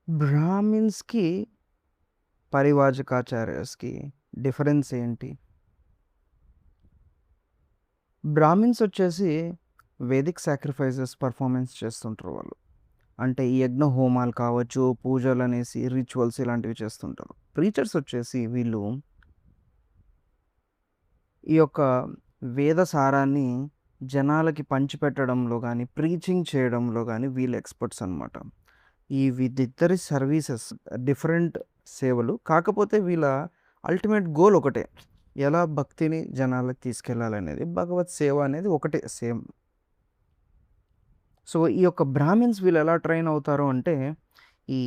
బ్రాహ్మిన్స్‌కి, పరివ్రాజకాచార్యస్‌కి difference ఏంటి? Brahmins వచ్చేసి Vedic sacrifices performance చేస్తుంటారు వాళ్ళు. అంటే ఈ యజ్ఞ హోమాలు కావచ్చు, పూజలనేసి రిచువల్స్ ఇలాంటివి చేస్తుంటారు. ప్రీచర్స్ వచ్చేసి వీళ్ళు ఈ యొక్క వేద సారాన్ని జనాలకి పంచిపెట్టడంలో గానీ, ప్రీచింగ్ చేయడంలో గానీ వీళ్ళు ఎక్స్‌పర్ట్స్ అనమాట. ఈ వీళ్ళిద్దరి సర్వీసెస్ డిఫరెంట్ సేవలు. కాకపోతే వీళ్ళ అల్టిమేట్ గోల్ ఒకటే. ఎలా భక్తిని జనాలకి తీసుకెళ్ళాలనేది. భగవత్ సేవ అనేది ఒకటే సేమ్. సో, ఈ యొక్క బ్రాహ్మిన్స్ వీళ్ళెలా ట్రైన్ అవుతారు అంటే, ఈ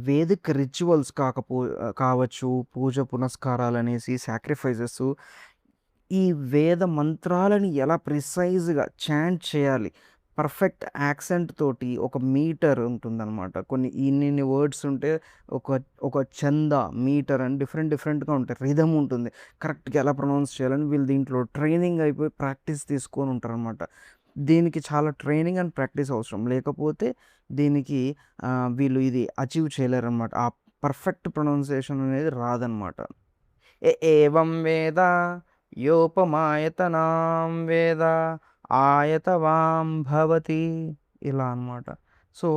వేదిక్ రిచువల్స్ కావచ్చు, పూజ పునస్కారాలనేసి సాక్రిఫైసెస్, ఈ వేద మంత్రాలని ఎలా ప్రిసైజ్‌గా చాంట్ చేయాలి. పర్ఫెక్ట్ యాక్సెంట్ తోటి ఒక మీటర్ ఉంటుందనమాట. కొన్ని ఇన్నిన్ని వర్డ్స్ ఉంటే ఒక ఒక చంద, మీటర్ అని డిఫరెంట్‌గా ఉంటాయి. రిథమ్ ఉంటుంది. కరెక్ట్‌గా ఎలా ప్రొనౌన్స్ చేయాలని వీళ్ళు దీంట్లో ట్రైనింగ్ అయిపోయి ప్రాక్టీస్ తీసుకొని ఉంటారనమాట. దీనికి చాలా ట్రైనింగ్ అండ్ ప్రాక్టీస్ అవసరం. లేకపోతే దీనికి వీళ్ళు ఇది అచీవ్ చేయలేరనమాట. ఆ పర్ఫెక్ట్ ప్రొనౌన్సియేషన్ అనేది రాదనమాట. ఏవం వేద యోపమాయతనాం వేద ఆయతవాం భవతి ఇలా అనమాట. సో,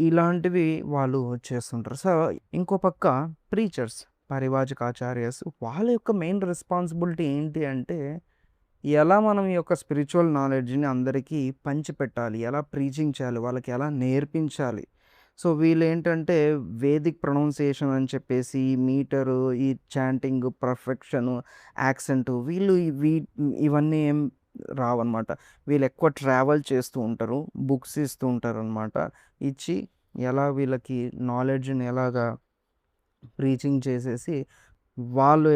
ఇలాంటివి వాళ్ళు చేస్తుంటారు. సో, ఇంకో పక్క ప్రీచర్స్, పరివ్రాజకాచార్యస్ వాళ్ళ యొక్క మెయిన్ రెస్పాన్సిబిలిటీ ఏంటి అంటే, ఎలా మనం ఈ యొక్క స్పిరిచువల్ నాలెడ్జ్‌ని అందరికీ పంచిపెట్టాలి, ఎలా ప్రీచింగ్ చేయాలి, వాళ్ళకి ఎలా నేర్పించాలి. సో, వీళ్ళేంటంటే వేదిక్ ప్రొనౌన్సియేషన్ అని చెప్పేసి మీటరు, ఈ చాంటింగ్, పర్ఫెక్షను, యాక్సెంటు వీళ్ళు ఇవన్నీ ఏం రావన్నమాట. వీళ్ళెక్కువ ట్రావెల్ చేస్తూ ఉంటారు. బుక్స్ ఇస్తూ ఉంటారనమాట. ఇచ్చి ఎలా వీళ్ళకి నాలెడ్జ్‌ని ఎలాగా ప్రీచింగ్ చేసేసి, వాళ్ళు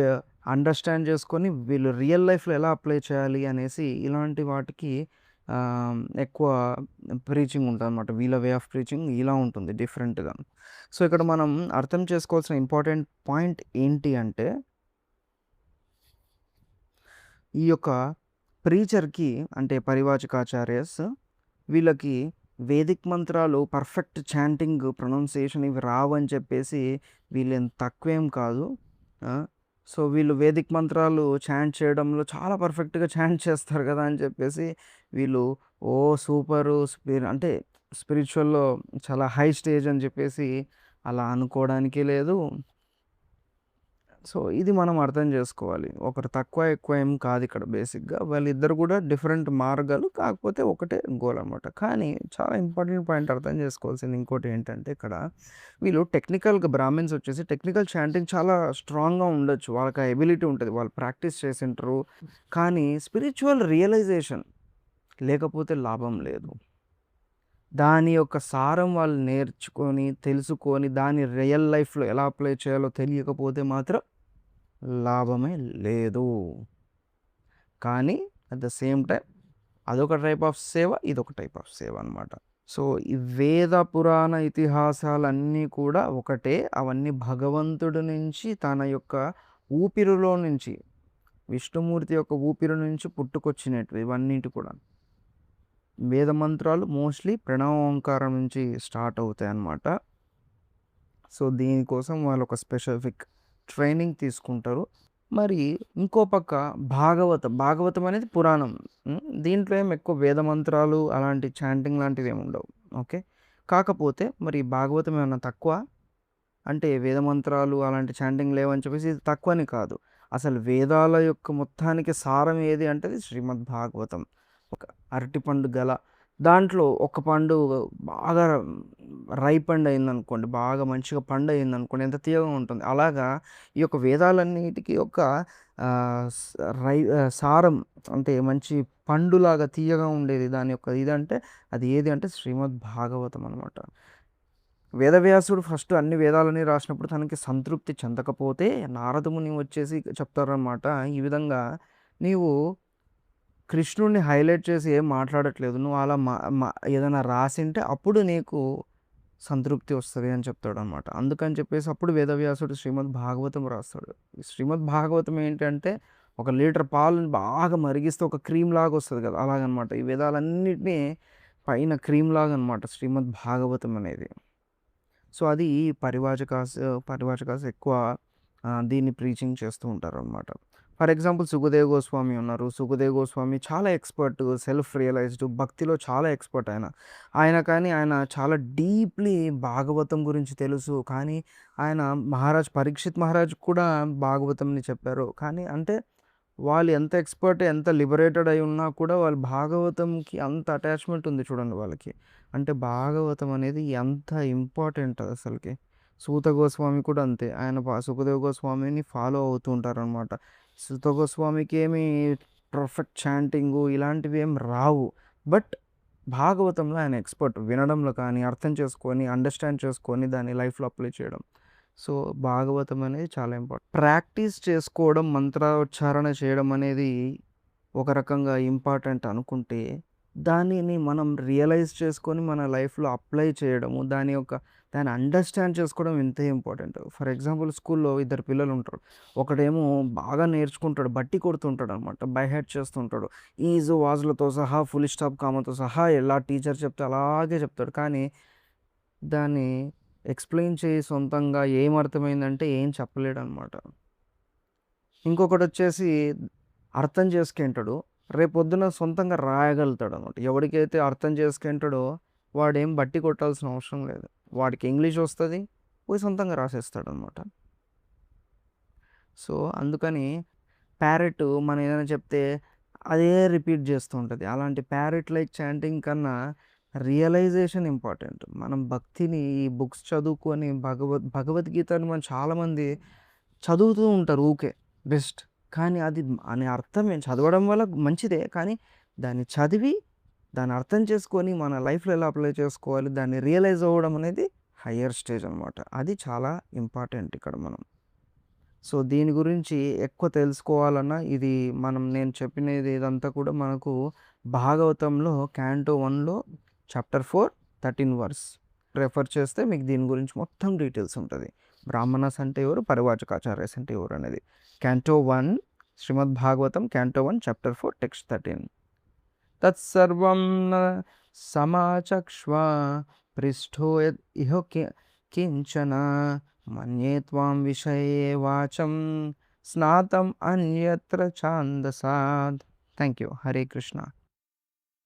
అండర్‌స్టాండ్ చేసుకొని వీళ్ళు రియల్ లైఫ్‌లో ఎలా అప్లై చేయాలి అనేసి ఇలాంటి వాటికి ఎక్కువ ప్రీచింగ్ ఉంటదనమాట. వీళ్ళ వే ఆఫ్ ప్రీచింగ్ ఇలా ఉంటుంది డిఫరెంట్‌గా. సో, ఇక్కడ మనం అర్థం చేసుకోవాల్సిన ఇంపార్టెంట్ పాయింట్ ఏంటి అంటే, ఈ యొక్క ప్రీచర్‌కి అంటే పరివ్రాజకాచార్యస్ వీళ్ళకి వేదిక్ మంత్రాలు పర్ఫెక్ట్ చాంటింగ్, ప్రొనౌన్సియేషన్ ఇవి రావని చెప్పేసి వీళ్ళేం తక్కువేం కాదు. ఆ! సో, వీళ్ళు వేదిక్ మంత్రాలు చాంట్ చేయడంలో చాలా పర్ఫెక్ట్‌గా చాంట్ చేస్తారు గదా! అని చెప్పేసి వీళ్ళు సూపరు అంటే స్పిరిచ్యువల్‌లో చాలా హై స్టేజ్ అని చెప్పేసి అలా అనుకోవడానికే లేదు. సో, ఇది మనం అర్థం జేసుకోవాలి. ఒకరు తక్కువ, ఎక్కువ ఏం కాదిక్కడ బేసిక్‌గా. వాళ్ళిద్దరు గూడా డిఫరెంట్ మార్గాలు. కాకపోతే ఒకటే గోల్ అనమాట. కానీ చాలా ఇంపార్టెంట్ పాయింట్ అర్థం జేసుకోవాల్సింది ఇంకోటేంటంటే ఇక్కడ, వీళ్ళు టెక్నికల్‌గా బ్రాహ్మిన్స్ వచ్చేసి టెక్నికల్ చాంటింగ్ చాలా స్ట్రాంగ్‌గా ఉండొచ్చు. వాళ్ళకి ఆ ఎబిలిటీ ఉంటది. వాళ్ళు ప్రాక్టీస్ చేసుంటరు. కానీ స్పిరిచ్యువల్ రియలైజేషన్ లేకపోతే లాభం లేదు. దాని యొక్క సారం వాళ్ళు నేర్చుకొని, తెలుసుకొని, దాన్ని రియల్ లైఫ్‌లో ఎలా అప్లై చేయాలో తెలియకపోతే మాత్రం లాభమే లేదు. కానీ అట్ ద సేమ్ టైమ్ అదొక టైప్ ఆఫ్ సేవ, ఇదొక టైప్ ఆఫ్ సేవ అనమాట. సో, ఈ వేద, పురాణ ఇతిహాసాలన్నీ కూడా ఒకటే. అవన్నీ భగవంతుడి నుంచి తన యొక్క ఊపిరిలో నుంచి, విష్ణుమూర్తి యొక్క ఊపిరి నుంచి పుట్టుకొచ్చినటివి ఇవన్నిటి కూడా. వేద మంత్రాలు మోస్ట్‌లీ ప్రణవ ఓంకారం నుంచి స్టార్ట్ అవుతాయన్నమాట. సో, దీనికోసం వాళ్ళొక స్పెసిఫిక్ ట్రైనింగ్ తీసుకుంటారు. మరి ఇంకో పక్క భాగవతం అనేది పురాణం. దీంట్లో ఏమి ఎక్కువ వేద మంత్రాలు అలాంటి చాంటింగ్ లాంటివేమి ఉండవు. ఓకే. కాకపోతే మరి భాగవతం ఏమన్నా తక్కువా? అంటే వేద మంత్రాలు అలాంటి చాంటింగ్ లేవని చెప్పేసి ఇది తక్కువని కాదు. అసలు వేదాల యొక్క మొత్తానికి సారం ఏది అంటే అది శ్రీమద్ భాగవతం. ఒక అరటిపండు గల దాంట్లో ఒక పండు బాగా రైపెండ్ అయిందనుకోండి, బాగా మంచిగా పండయిందనుకోండి ఎంత తియ్యగా ఉంటుంది. అలాగా ఈ యొక్క వేదాలన్నిటికి ఒక ఆహ్, స్ సారం అంటే మంచి పండులాగా తియ్యగా ఉండేది దాని యొక్క ఇదంటే అది ఏది అంటే శ్రీమద్ భాగవతం అనమాట. వేదవ్యాసుడు ఫస్ట్ అన్ని వేదాలని రాసినప్పుడు తనకి సంతృప్తి చెందకపోతే నారదముని వచ్చేసి చెప్తారనమాట. ఈ విధంగా నీవు కృష్ణుడిని హైలైట్ చేసి ఏం మాట్లాడట్లేదు. నువ్వు అలా మ మ ఏదైనా రాసింటే అప్పుడు నీకు సంతృప్తి వస్తది అని చెప్తాడనమాట. అందుకని చెప్పేసి అప్పుడు వేదవ్యాసుడు శ్రీమద్ భాగవతం రాస్తాడు. ఈ శ్రీమద్ భాగవతం ఏంటంటే ఒక లీటర్ పాలను బాగా మరిగిస్తే ఒక క్రీమ్ లాగా వస్తది కదా! అలాగనమాట. ఈ వేదాలన్నిటిని పైన క్రీమ్ లాగా అనమాట శ్రీమద్ భాగవతం అనేది. సో, అది పరివాచకాస్ ఎక్కువ దీన్ని ప్రీచింగ్ చేస్తూ ఉంటారనమాట. ఫర్ ఎగ్జాంపుల్ 'సుఖదేవ్ గోస్వామి' ఉన్నారు. 'సుఖదేవ్ గోస్వామి' చాలా ఎక్స్‌పర్ట్, సెల్ఫ్ రియలైజ్డ్, భక్తిలో చాలా ఎక్స్‌పర్ట్ ఆయన. ఆయన చాలా డీప్‌లీ భాగవతం గురించి తెలుసు. కానీ ఆయన పరీక్షిత్ మహారాజ్‌కి కూడా భాగవతంని చెప్పారు. కానీ అంటే వాళ్ళు ఎంత ఎక్స్‌పర్ట్, ఎంత లిబరేటెడ్ అయి ఉన్నా కూడా వాళ్ళు భాగవతంకి అంత అటాచ్‌మెంట్ ఉంది చూడండి వాళ్ళకి. అంటే భాగవతం అనేది ఎంత ఇంపార్టెంట్ అసలకి. సూత గోస్వామి కూడా అంతే. ఆయన సుఖదేవ్ గోస్వామిని ఫాలో అవుతూ ఉంటారనమాట. సూత గోస్వామికేమి పర్ఫెక్ట్ చాంటింగు ఇలాంటివి ఏం రావు. బట్ భాగవతంలో ఆయన ఎక్స్‌పర్ట్. వినడంలో కానీ, అర్థం చేసుకొని, అండర్‌స్టాండ్ చేసుకొని దాన్ని లైఫ్‌లో అప్లై చేయడం. సో, భాగవతం అనేది చాలా ప్రాక్టీస్ చేసుకోవడం, మంత్రోచ్చారణ చేయడం అనేది ఒక రకంగా ఇంపార్టెంట్ అనుకుంటే, దానిని మనం రియలైజ్ చేసుకొని మన లైఫ్‌లో అప్లై చేయడము, దాన్ని అండర్‌స్టాండ్ చేసుకోవడం ఇంతే ఇంపార్టెంట్. ఫర్ ఎగ్జాంపుల్ స్కూల్‌లో ఇద్దరు పిల్లలుంటారు. ఒకడేమో బాగా నేర్చుకుంటాడు, బట్టి కొడుతుంటాడనమాట. బై హార్ట్ చేస్తుంటాడు. ఈజ్, వాజ్‌లతో సహా, ఫుల్ స్టాప్, కామాతో సహా ఎలా టీచర్ చెప్తే అలాగే చెప్తాడు. కానీ దాన్ని ఎక్స్‌ప్లెయిన్ చేయి సొంతంగా ఏమర్థమైందంటే ఏం చెప్పలేడనమాట. ఇంకొకడొచ్చేసి అర్థం చేసుకుంటాడు. రేపొద్దున సొంతంగా రాయగలుగుతాడనమాట. ఎవడికైతే అర్థం చేసుకుంటాడో వాడేం బట్టి కొట్టాల్సిన అవసరం లేదు. వాడికి ఇంగ్లీష్ వస్తది. పోయి సొంతంగా రాసేస్తాడనమాట. సో, అందుకని ప్యారట్ మనం ఏదైనా చెప్తే అదే రిపీట్ చేస్తూ ఉంటది. అలాంటి ప్యారట్ లైక్ చాంటింగ్ కన్నా రియలైజేషన్ ఇంపార్టెంట్. మనం భక్తిని ఈ బుక్స్ చదువుకొని భగవద్గీతని మనం చాలామంది చదువుతూ ఉంటారు ఊకే బెస్ట్. కానీ అది అని అర్థం చదవడం వల్ల మంచిదే. కానీ దాన్ని చదివి, దాన్ని అర్థం చేసుకొని మన లైఫ్‌లో ఎలా అప్లై చేసుకోవాలి, దాన్ని రియలైజ్ అవ్వడం అనేది హయ్యర్ స్టేజ్ అనమాట. అది చాలా ఇంపార్టెంట్ ఇక్కడ మనం. సో, దీని గురించి ఎక్కువ తెలుసుకోవాలన్నా నేను చెప్పినది ఇదంతా కూడా మనకు భాగవతంలో క్యాంటో 1లో చాప్టర్ 4, 13 వర్స్ రెఫర్ చేస్తే మీకు దీని గురించి మొత్తం డీటెయిల్స్ ఉంటది. బ్రాహ్మణస్ అంటే ఎవరు? పరివాచకాచార్యస్ అంటే ఎవరు అనేది. Canto 1 Srimad Bhagavatam canto 1 chapter 4 text 13. తత్సర్వం న సమాచక్ష్వ పృష్టో యద్ ఇహ కించన మన్యే త్వాం విషయే వాచం స్నాతం అన్యత్ర ఛాందసాద్. Thank you. హరే కృష్ణ.